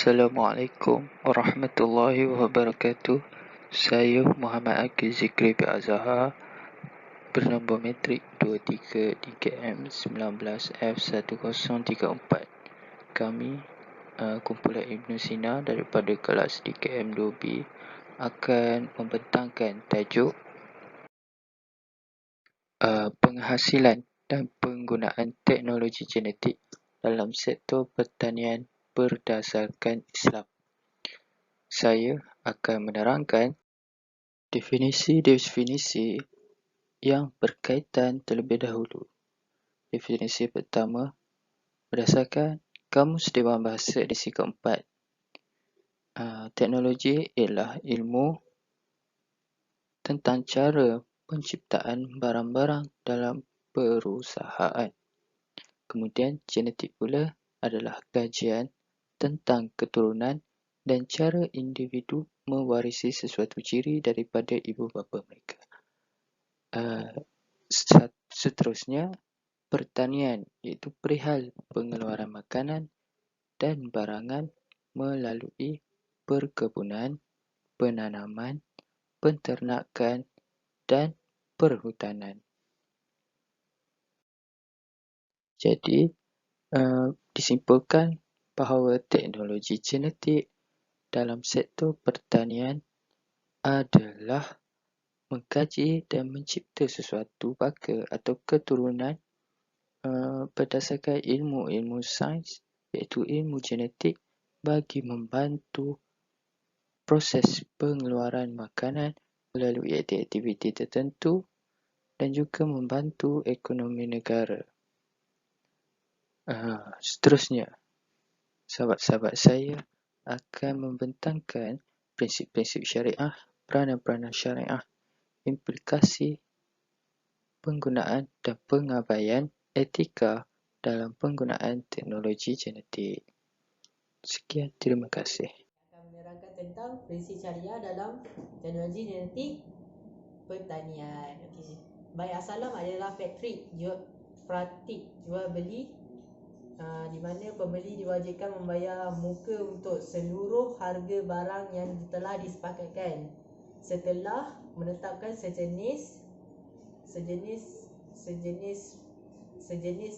Assalamualaikum warahmatullahi wabarakatuh. Saya Muhammad Akil Zikri bin Azhar bernombor metrik 23 DKM 19F1034. Kami kumpulan Ibn Sina daripada kelas DKM 2B akan membentangkan tajuk penghasilan dan penggunaan teknologi genetik dalam sektor pertanian berdasarkan Islam. Saya akan menerangkan definisi-definisi yang berkaitan terlebih dahulu. Definisi pertama, berdasarkan Kamus Dewan Bahasa edisi keempat. Teknologi ialah ilmu tentang cara penciptaan barang-barang dalam perusahaan. Kemudian genetik pula adalah kajian tentang keturunan dan cara individu mewarisi sesuatu ciri daripada ibu bapa mereka. Seterusnya, pertanian iaitu perihal pengeluaran makanan dan barangan melalui perkebunan, penanaman, penternakan dan perhutanan. Jadi, disimpulkan bahawa teknologi genetik dalam sektor pertanian adalah mengkaji dan mencipta sesuatu baka atau keturunan berdasarkan ilmu-ilmu sains iaitu ilmu genetik bagi membantu proses pengeluaran makanan melalui aktiviti tertentu dan juga membantu ekonomi negara. Seterusnya, sahabat-sahabat saya akan membentangkan prinsip-prinsip syariah, peranan-peranan syariah, implikasi penggunaan dan pengabaian etika dalam penggunaan teknologi genetik. Sekian, terima kasih. Akan menerangkan tentang prinsip syariah dalam teknologi genetik pertanian. Okey. Baik Assalam adalah factory praktik jual beli di mana pembeli diwajibkan membayar muka untuk seluruh harga barang yang telah disepakatkan setelah menetapkan sejenis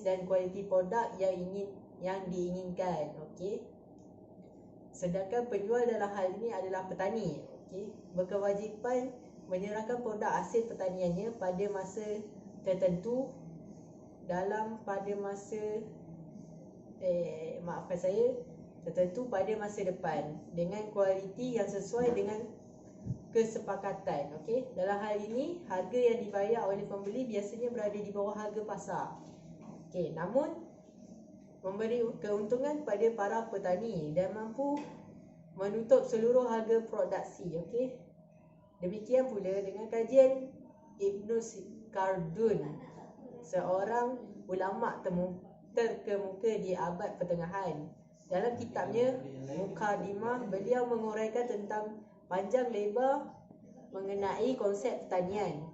dan kualiti produk yang diinginkan. Okey. Sedangkan penjual dalam hal ini adalah petani, berkewajipan menyerahkan produk hasil pertaniannya pada masa tertentu pada masa depan dengan kualiti yang sesuai dengan kesepakatan. Dalam hal ini, harga yang dibayar oleh pembeli biasanya berada di bawah harga pasar. Namun memberi keuntungan pada para petani dan mampu menutup seluruh harga produksi. Demikian pula dengan kajian Ibn Khaldun, seorang ulama terkemuka di abad pertengahan. Dalam kitabnya Muqaddimah, beliau menguraikan tentang panjang lebar mengenai konsep pertanian,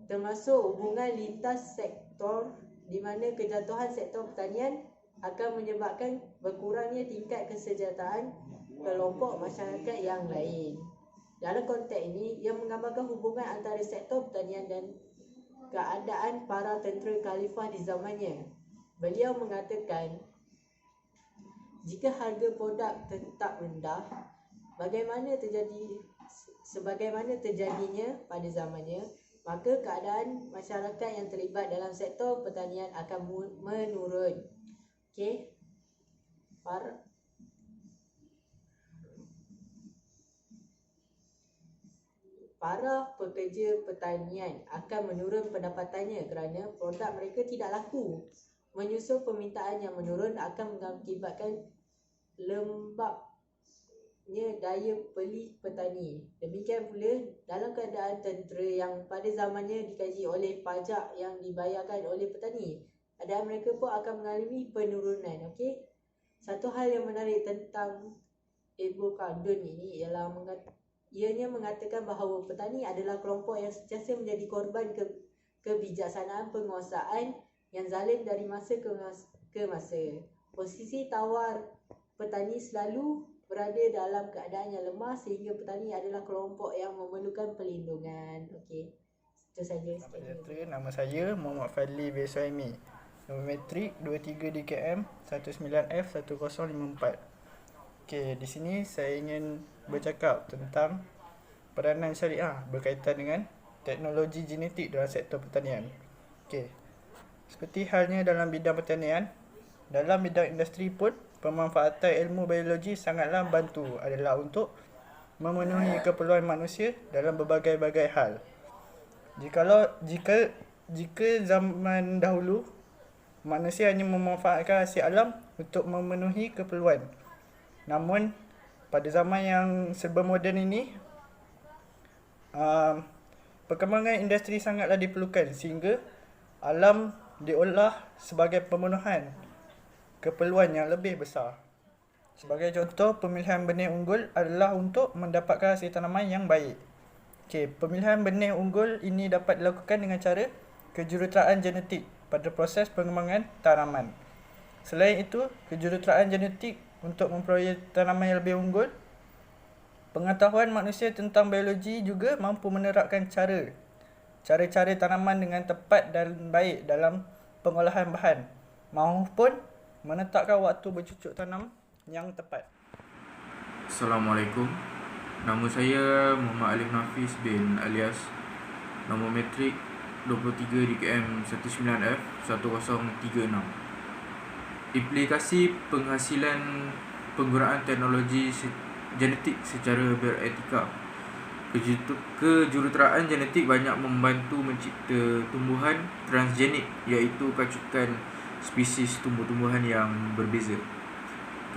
termasuk hubungan lintas sektor di mana kejatuhan sektor pertanian akan menyebabkan berkurangnya tingkat kesejahteraan kelompok masyarakat yang lain. Dalam konteks ini, ia menggambarkan hubungan antara sektor pertanian dan keadaan para tentera khalifah di zamannya. Beliau mengatakan, jika harga produk tetap rendah, sebagaimana terjadinya pada zamannya, maka keadaan masyarakat yang terlibat dalam sektor pertanian akan menurun. Para pekerja pertanian akan menurun pendapatannya kerana produk mereka tidak laku. Menyusul permintaan yang menurun akan mengakibatkan lembabnya daya beli petani. Demikian pula dalam keadaan tentera yang pada zamannya dikaji oleh pajak yang dibayarkan oleh petani, keadaan mereka pun akan mengalami penurunan. Satu hal yang menarik tentang Ibn Khaldun ini ialah ianya mengatakan bahawa petani adalah kelompok yang sentiasa menjadi korban kebijaksanaan penguasaan yang zalim dari masa ke masa. Posisi tawar petani selalu berada dalam keadaan yang lemah sehingga petani adalah kelompok yang memerlukan perlindungan. Okey. Itu saja. Selamat sejahtera, nama saya Muhammad Fadli bin Suhaimi. Nombor metrik 23 DKM 19F1054. Okey, di sini saya ingin bercakap tentang peranan syariah berkaitan dengan teknologi genetik dalam sektor pertanian. Okey. Seperti halnya dalam bidang pertanian, dalam bidang industri pun pemanfaatan ilmu biologi sangatlah membantu adalah untuk memenuhi keperluan manusia dalam berbagai-bagai hal. Jika zaman dahulu manusia hanya memanfaatkan hasil alam untuk memenuhi keperluan. Namun pada zaman yang serba moden ini, perkembangan industri sangatlah diperlukan sehingga alam diolah sebagai pemenuhan keperluan yang lebih besar. Sebagai contoh, pemilihan benih unggul adalah untuk mendapatkan hasil tanaman yang baik. Okey, pemilihan benih unggul ini dapat dilakukan dengan cara kejuruteraan genetik pada proses pengembangan tanaman. Selain itu, kejuruteraan genetik untuk memperoleh tanaman yang lebih unggul. Pengetahuan manusia tentang biologi juga mampu menerapkan cara-cara tanaman dengan tepat dan baik dalam pengolahan bahan maupun menetapkan waktu bercucuk tanam yang tepat. Assalamualaikum. Nama saya Muhammad Alif Nafis bin alias nombor metrik 23 DKM 19F1036. Implikasi penghasilan penggunaan teknologi genetik secara beretika. Kejuruteraan genetik banyak membantu mencipta tumbuhan transgenik, iaitu kacukan spesies tumbuh-tumbuhan yang berbeza.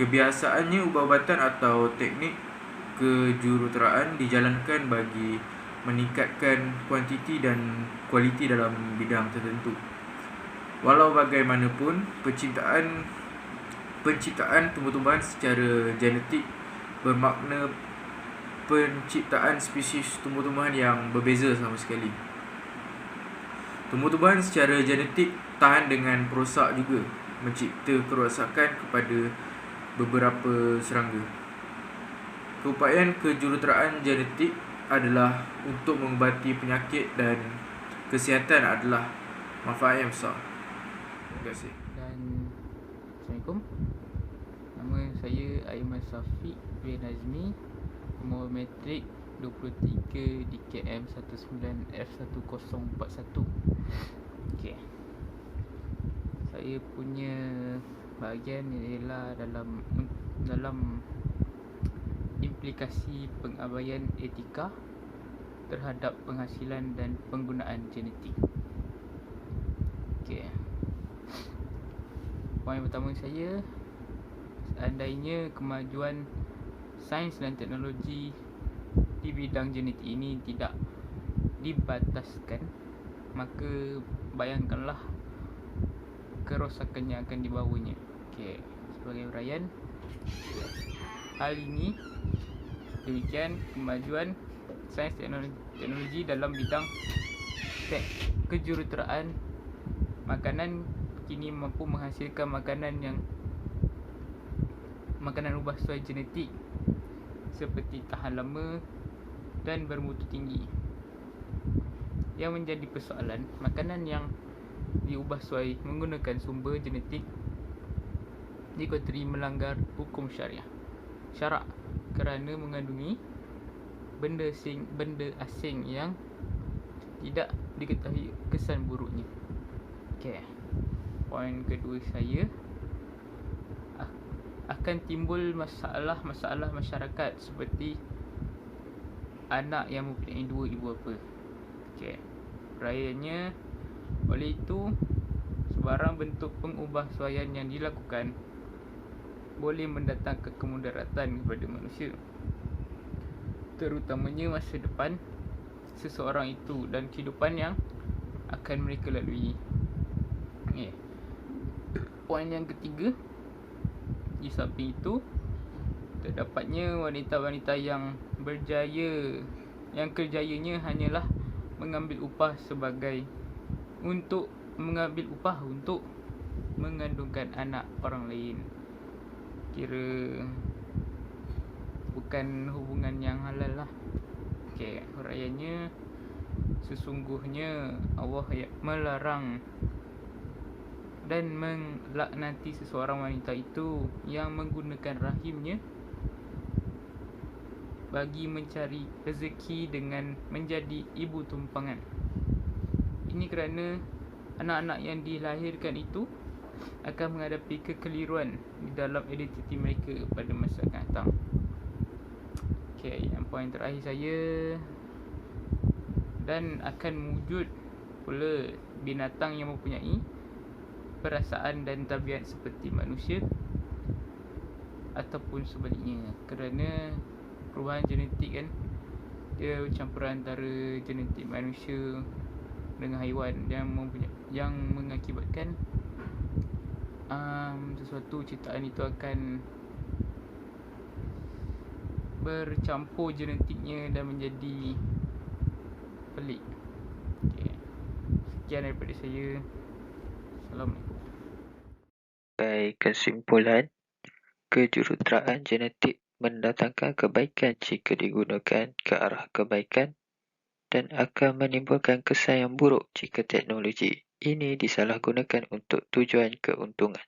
Kebiasaannya ubat-ubatan atau teknik kejuruteraan dijalankan bagi meningkatkan kuantiti dan kualiti dalam bidang tertentu. Walau bagaimanapun, penciptaan tumbuh-tumbuhan secara genetik bermakna penciptaan spesies tumbuh-tumbuhan yang berbeza sama sekali. Tumbuh-tumbuhan secara genetik tahan dengan perosak juga, mencipta kerosakan kepada beberapa serangga. Keupayaan kejuruteraan genetik adalah untuk mengubati penyakit dan kesihatan adalah manfaat yang besar. Terima kasih. Dan Assalamualaikum. Nama saya Aiman Safiq bin Azmi, nombor metrik 23 DKM 19F1041. Okey. Saya punya bahagian ialah dalam implikasi pengabaian etika terhadap penghasilan dan penggunaan genetik. Okey. Poin pertama saya, seandainya kemajuan sains dan teknologi di bidang genetik ini tidak dibataskan, maka bayangkanlah kerosakan yang akan dibawanya. Okey, sebagai uraian, hal ini demikian kemajuan sains teknologi dalam bidang kejuruteraan makanan kini mampu menghasilkan makanan ubah suai genetik seperti tahan lama dan bermutu tinggi. Yang menjadi persoalan, makanan yang diubah suai menggunakan sumber genetik dikoteri melanggar hukum syarak kerana mengandungi benda asing yang tidak diketahui kesan buruknya. Okey. Poin kedua saya, akan timbul masalah masyarakat seperti anak yang mempunyai dua ibu bapa. Okey. Uraiannya, oleh itu sebarang bentuk pengubahsuaian yang dilakukan boleh mendatangkan kemudaratan kepada manusia, terutamanya masa depan seseorang itu dan kehidupan yang akan mereka lalui. Okay. Poin yang ketiga, di samping itu, terdapatnya wanita-wanita yang berjaya, yang kerjayanya hanyalah mengambil upah untuk mengandungkan anak orang lain. kira bukan hubungan yang halal lah. Okey, huraiannya, sesungguhnya Allah melarang dan melaknati seseorang wanita itu yang menggunakan rahimnya bagi mencari rezeki dengan menjadi ibu tumpangan. Ini kerana anak-anak yang dilahirkan itu akan menghadapi kekeliruan di dalam identiti mereka pada masa akan datang. Okey, yang poin terakhir saya, dan akan wujud pula binatang yang mempunyai perasaan dan tabiat seperti manusia ataupun sebaliknya, kerana perubahan genetik kan, dia campuran antara genetik manusia dengan haiwan yang mengakibatkan sesuatu ciptaan itu akan bercampur genetiknya dan menjadi pelik. Okay. Sekian daripada saya. Assalamualaikum. Sebagai kesimpulan, kejuruteraan genetik mendatangkan kebaikan jika digunakan ke arah kebaikan dan akan menimbulkan kesan yang buruk jika teknologi ini disalahgunakan untuk tujuan keuntungan.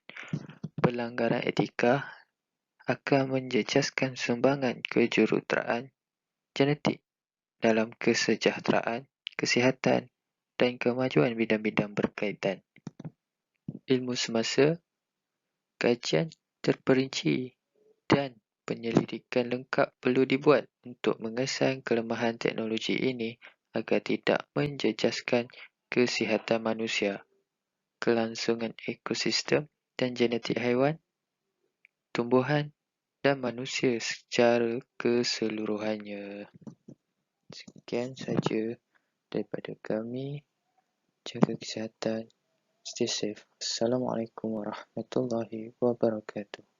Pelanggaran etika akan menjejaskan sumbangan kejuruteraan genetik dalam kesejahteraan, kesihatan dan kemajuan bidang-bidang berkaitan. Ilmu semasa, kajian terperinci dan penyelidikan lengkap perlu dibuat untuk mengesan kelemahan teknologi ini agar tidak menjejaskan kesihatan manusia, kelangsungan ekosistem dan genetik haiwan, tumbuhan dan manusia secara keseluruhannya. Sekian saja daripada kami. Jaga kesihatan. Stay safe. Assalamualaikum warahmatullahi wabarakatuh.